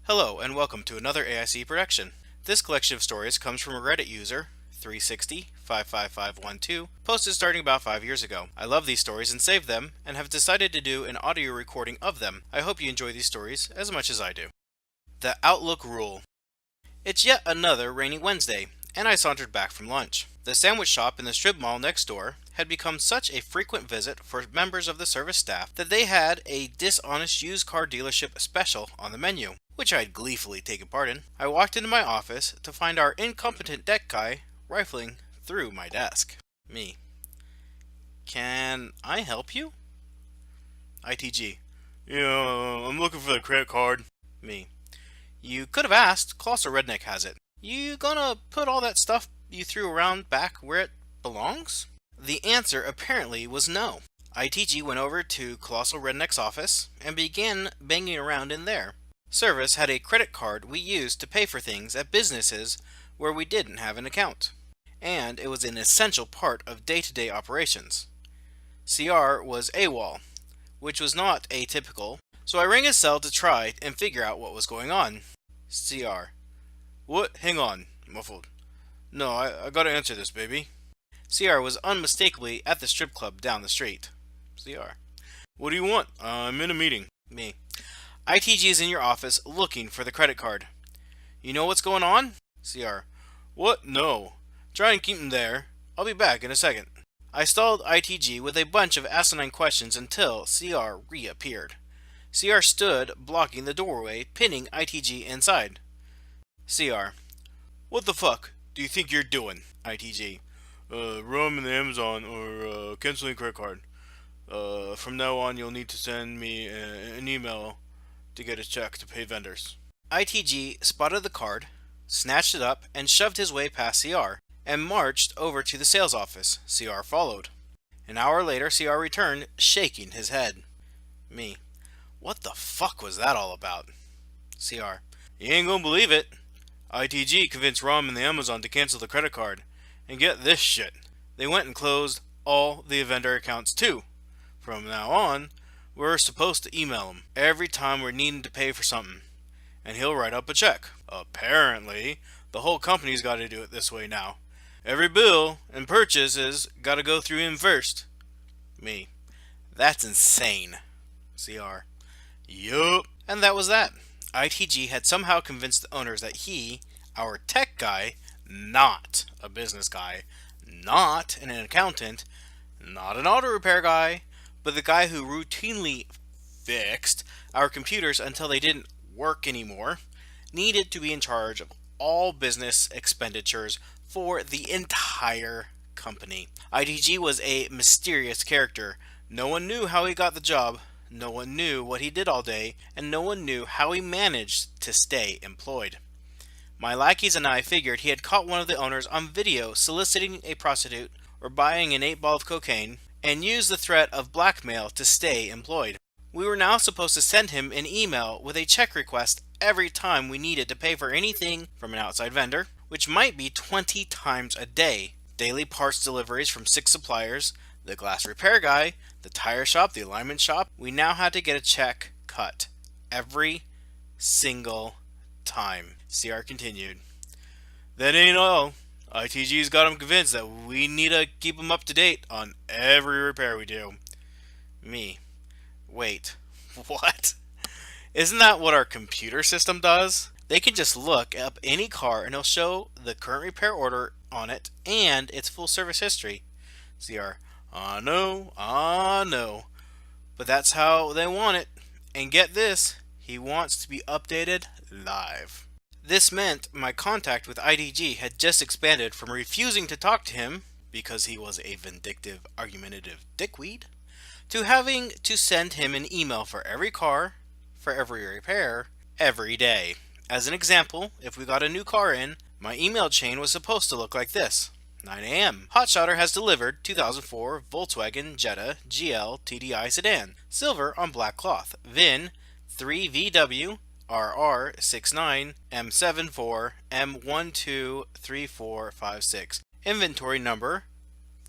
Hello and welcome to another AIC production. This collection of stories comes from a Reddit user, 360-55512, posted starting about 5 years ago. I love these stories and saved them, and have decided to do an audio recording of them. I hope you enjoy these stories as much as I do. The Outlook Rule. It's yet another rainy Wednesday, and I sauntered back from lunch. The sandwich shop in the strip mall next door had become such a frequent visit for members of the service staff that they had a dishonest used car dealership special on the menu, which I had gleefully taken part in. I walked into my office to find our incompetent deck guy rifling through my desk. Me. Can I help you? ITG. Yeah, I'm looking for the credit card. Me. You could have asked. Colossal Redneck has it. You gonna put all that stuff you threw around back where it belongs? The answer apparently was no. ITG went over to Colossal Redneck's office and began banging around in there. Service had a credit card we used to pay for things at businesses where we didn't have an account, and it was an essential part of day-to-day operations. CR was AWOL, which was not atypical, so I rang his cell to try and figure out what was going on. CR. What? Hang on. Muffled. No, I gotta answer this, baby. CR was unmistakably at the strip club down the street. CR. What do you want? I'm in a meeting. Me. ITG is in your office looking for the credit card. You know what's going on? CR. What? No. Try and keep him there. I'll be back in a second. I stalled ITG with a bunch of asinine questions until CR reappeared. CR stood blocking the doorway, pinning ITG inside. CR. What the fuck do you think you're doing? ITG. Rum in the Amazon or canceling credit card. From now on you'll need to send me an email to get a check to pay vendors. ITG spotted the card, snatched it up, and shoved his way past CR, and marched over to the sales office. CR followed. An hour later, CR returned, shaking his head. Me. What the fuck was that all about? CR. You ain't gonna believe it. ITG convinced Rom and the Amazon to cancel the credit card. And get this shit. They went and closed all the vendor accounts too. From now on, we're supposed to email him every time we're needing to pay for something. And he'll write up a check. Apparently, the whole company's got to do it this way now. Every bill and purchase has got to go through him first. Me. That's insane. CR. Yup. And that was that. ITG had somehow convinced the owners that he, our tech guy, not a business guy, not an accountant, not an auto repair guy, but the guy who routinely fixed our computers until they didn't work anymore, needed to be in charge of all business expenditures for the entire company. ITG was a mysterious character. No one knew how he got the job, no one knew what he did all day, and no one knew how he managed to stay employed. My lackeys and I figured he had caught one of the owners on video soliciting a prostitute or buying an 8-ball of cocaine, and used the threat of blackmail to stay employed. We were now supposed to send him an email with a check request every time we needed to pay for anything from an outside vendor, which might be 20 times a day. Daily parts deliveries from 6 suppliers, the glass repair guy, the tire shop, the alignment shop. We now had to get a check cut every single time. CR continued. That ain't all. ITG's got him convinced that we need to keep him up to date on every repair we do. Me. Wait. What? Isn't that what our computer system does? They can just look up any car and it'll show the current repair order on it and its full service history. CR. I know. But that's how they want it. And get this, he wants to be updated live. This meant my contact with ITG had just expanded from refusing to talk to him, because he was a vindictive, argumentative dickweed, to having to send him an email for every car, for every repair, every day. As an example, if we got a new car in, my email chain was supposed to look like this. 9 a.m. Hotshotter has delivered 2004 Volkswagen Jetta GL TDI sedan, silver on black cloth, VIN 3VW RR69 M74 M123456. Inventory number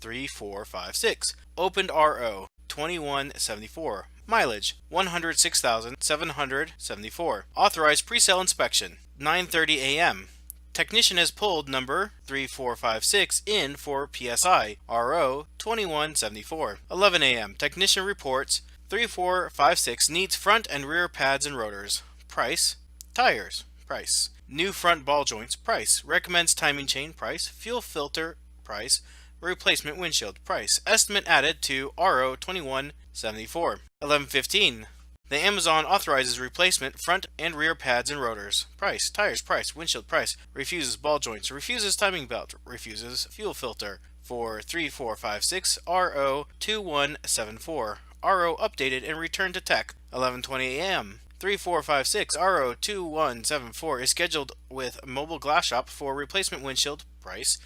3456. Opened RO 2174. Mileage 106,774. Authorized pre-sale inspection 9:30 a.m. Technician has pulled number 3456 in for PSI RO 2174. 11 a.m. Technician reports 3456 needs front and rear pads and rotors. Price. Tires. Price. New front ball joints. Price. Recommends timing chain. Price. Fuel filter. Price. Replacement windshield. Price. Estimate added to RO 2174. 11:15. The Amazon authorizes replacement front and rear pads and rotors. Price. Tires. Price. Windshield. Price. Refuses ball joints. Refuses timing belt. Refuses fuel filter. For 3456 RO 2174. RO updated and returned to tech. 11:20 a.m. 3456 RO 2174 is scheduled with Mobile Glass Shop for replacement windshield. Price.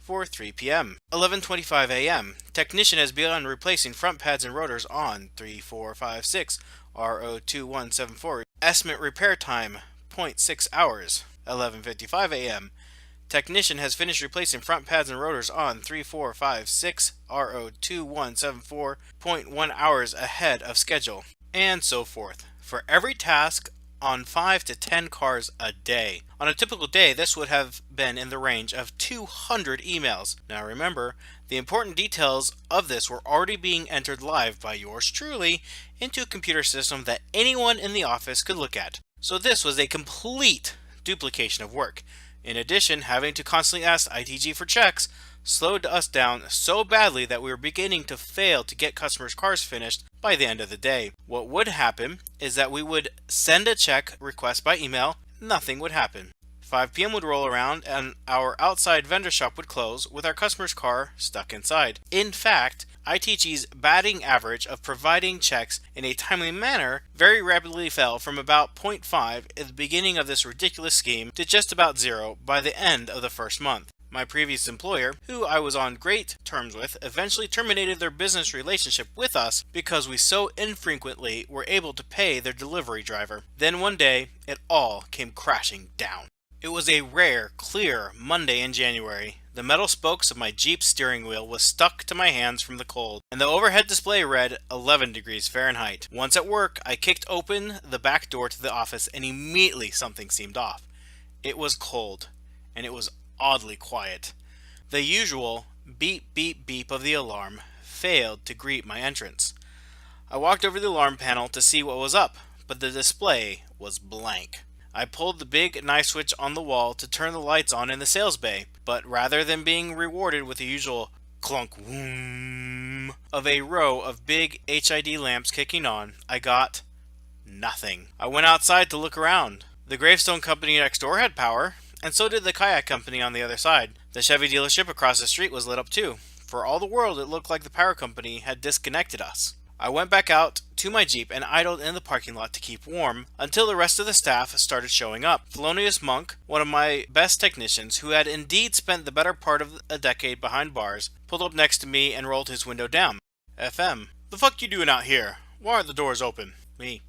For 3 p.m. 11:25 a.m. Technician has begun replacing front pads and rotors on 3456 RO 2174. Estimate repair time 0.6 hours. 11:55 a.m. Technician has finished replacing front pads and rotors on 3456 RO 2174. 0.1 hours ahead of schedule. And so forth. For every task on 5 to 10 cars a day. On a typical day, this would have been in the range of 200 emails. Now remember, the important details of this were already being entered live by yours truly into a computer system that anyone in the office could look at. So this was a complete duplication of work. In addition, having to constantly ask ITG for checks slowed us down so badly that we were beginning to fail to get customers' cars finished by the end of the day. What would happen is that we would send a check request by email, nothing would happen. 5 p.m. would roll around and our outside vendor shop would close with our customer's car stuck inside. In fact, ITG's batting average of providing checks in a timely manner very rapidly fell from about 0.5 at the beginning of this ridiculous scheme to just about 0 by the end of the first month. My previous employer, who I was on great terms with, eventually terminated their business relationship with us because we so infrequently were able to pay their delivery driver. Then one day, it all came crashing down. It was a rare, clear Monday in January. The metal spokes of my Jeep's steering wheel was stuck to my hands from the cold, and the overhead display read 11 degrees Fahrenheit. Once at work, I kicked open the back door to the office and immediately something seemed off. It was cold, and it was oddly quiet. The usual beep beep beep of the alarm failed to greet my entrance. I walked over the alarm panel to see what was up, but the display was blank. I pulled the big knife switch on the wall to turn the lights on in the sales bay, but rather than being rewarded with the usual clunk whoom of a row of big HID lamps kicking on, I got nothing. I went outside to look around. The gravestone company next door had power, and so did the kayak company on the other side. The Chevy dealership across the street was lit up too. For all the world, it looked like the power company had disconnected us. I went back out to my Jeep and idled in the parking lot to keep warm until the rest of the staff started showing up. Thelonious Monk, one of my best technicians, who had indeed spent the better part of a decade behind bars, pulled up next to me and rolled his window down. FM. "The fuck you doing out here? Why aren't the doors open?" Me.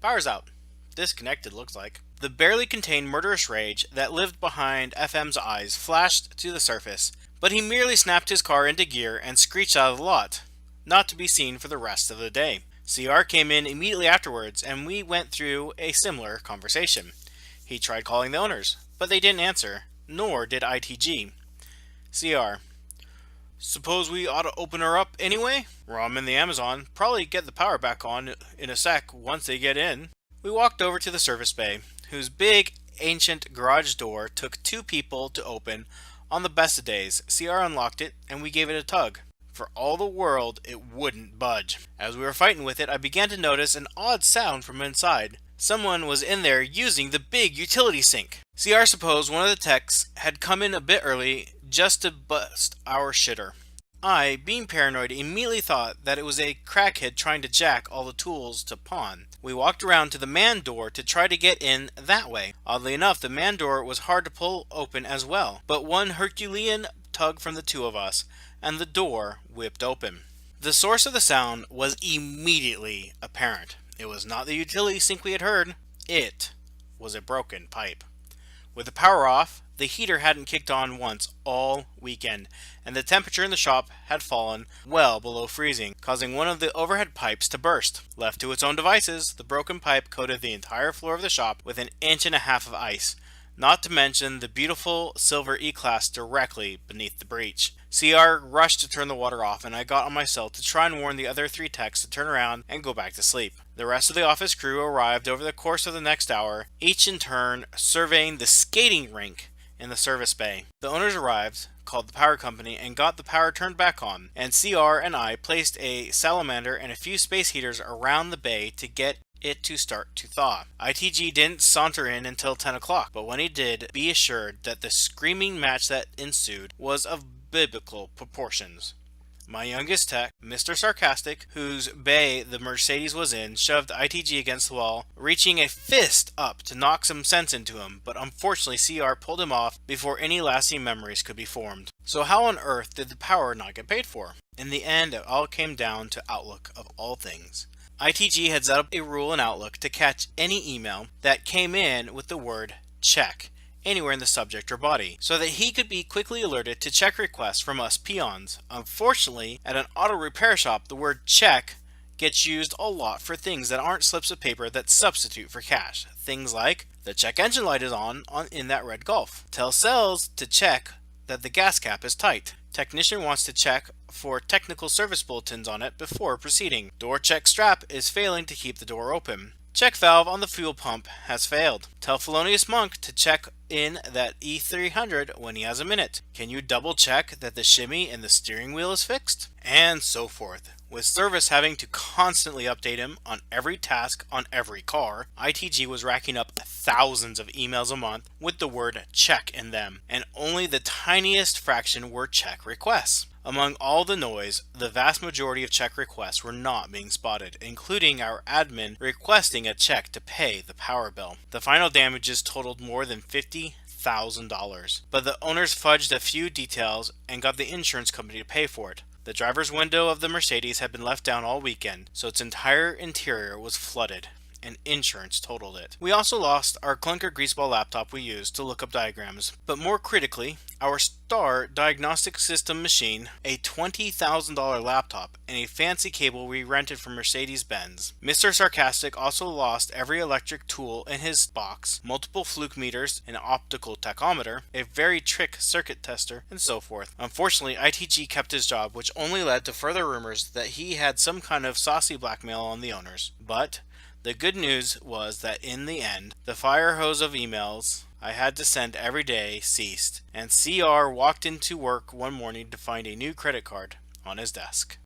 "Power's out. Disconnected, looks like." The barely contained murderous rage that lived behind FM's eyes flashed to the surface, but he merely snapped his car into gear and screeched out of the lot, not to be seen for the rest of the day. CR came in immediately afterwards, and we went through a similar conversation. He tried calling the owners, but they didn't answer, nor did ITG. CR. "Suppose we ought to open her up anyway? Rom in the Amazon, probably get the power back on in a sec once they get in." We walked over to the service bay, whose big, ancient garage door took 2 people to open on the best of days. CR unlocked it, and we gave it a tug. For all the world, it wouldn't budge. As we were fighting with it, I began to notice an odd sound from inside. Someone was in there using the big utility sink. CR supposed one of the techs had come in a bit early just to bust our shitter. I, being paranoid, immediately thought that it was a crackhead trying to jack all the tools to pawn. We walked around to the man door to try to get in that way. Oddly enough, the man door was hard to pull open as well, but one Herculean tug from the 2 of us, and the door whipped open. The source of the sound was immediately apparent. It was not the utility sink we had heard. It was a broken pipe. With the power off, the heater hadn't kicked on once all weekend, and the temperature in the shop had fallen well below freezing, causing one of the overhead pipes to burst. Left to its own devices, the broken pipe coated the entire floor of the shop with an inch and a half of ice, not to mention the beautiful silver E-Class directly beneath the breach. CR rushed to turn the water off, and I got on my cell to try and warn the other 3 techs to turn around and go back to sleep. The rest of the office crew arrived over the course of the next hour, each in turn surveying the skating rink in the service bay. The owners arrived, called the power company, and got the power turned back on, and CR and I placed a salamander and a few space heaters around the bay to get it to start to thaw. ITG didn't saunter in until 10 o'clock, but when he did, be assured that the screaming match that ensued was of biblical proportions. My youngest tech, Mr. Sarcastic, whose bay the Mercedes was in, shoved ITG against the wall, reaching a fist up to knock some sense into him, but unfortunately CR pulled him off before any lasting memories could be formed. So how on earth did the power not get paid for? In the end, it all came down to Outlook of all things. ITG had set up a rule in Outlook to catch any email that came in with the word check anywhere in the subject or body, so that he could be quickly alerted to check requests from us peons. Unfortunately, at an auto repair shop, the word check gets used a lot for things that aren't slips of paper that substitute for cash. Things like, the check engine light is on in that red Golf. Tell sales to check that the gas cap is tight. Technician wants to check for technical service bulletins on it before proceeding. Door check strap is failing to keep the door open. Check valve on the fuel pump has failed. Tell Felonious Monk to check in that E300 when he has a minute. Can you double check that the shimmy in the steering wheel is fixed? And so forth. With service having to constantly update him on every task on every car, ITG was racking up thousands of emails a month with the word check in them, and only the tiniest fraction were check requests. Among all the noise, the vast majority of check requests were not being spotted, including our admin requesting a check to pay the power bill. The final damages totaled more than $50,000, but the owners fudged a few details and got the insurance company to pay for it. The driver's window of the Mercedes had been left down all weekend, so its entire interior was flooded, and insurance totaled it. We also lost our clunker greaseball laptop we used to look up diagrams, but more critically, our Star diagnostic system machine, a $20,000 laptop, and a fancy cable we rented from Mercedes-Benz. Mr. Sarcastic also lost every electric tool in his box, multiple fluke meters, an optical tachometer, a very trick circuit tester, and so forth. Unfortunately, ITG kept his job, which only led to further rumors that he had some kind of saucy blackmail on the owners. But the good news was that in the end, the fire hose of emails I had to send every day ceased, and CR walked into work one morning to find a new credit card on his desk.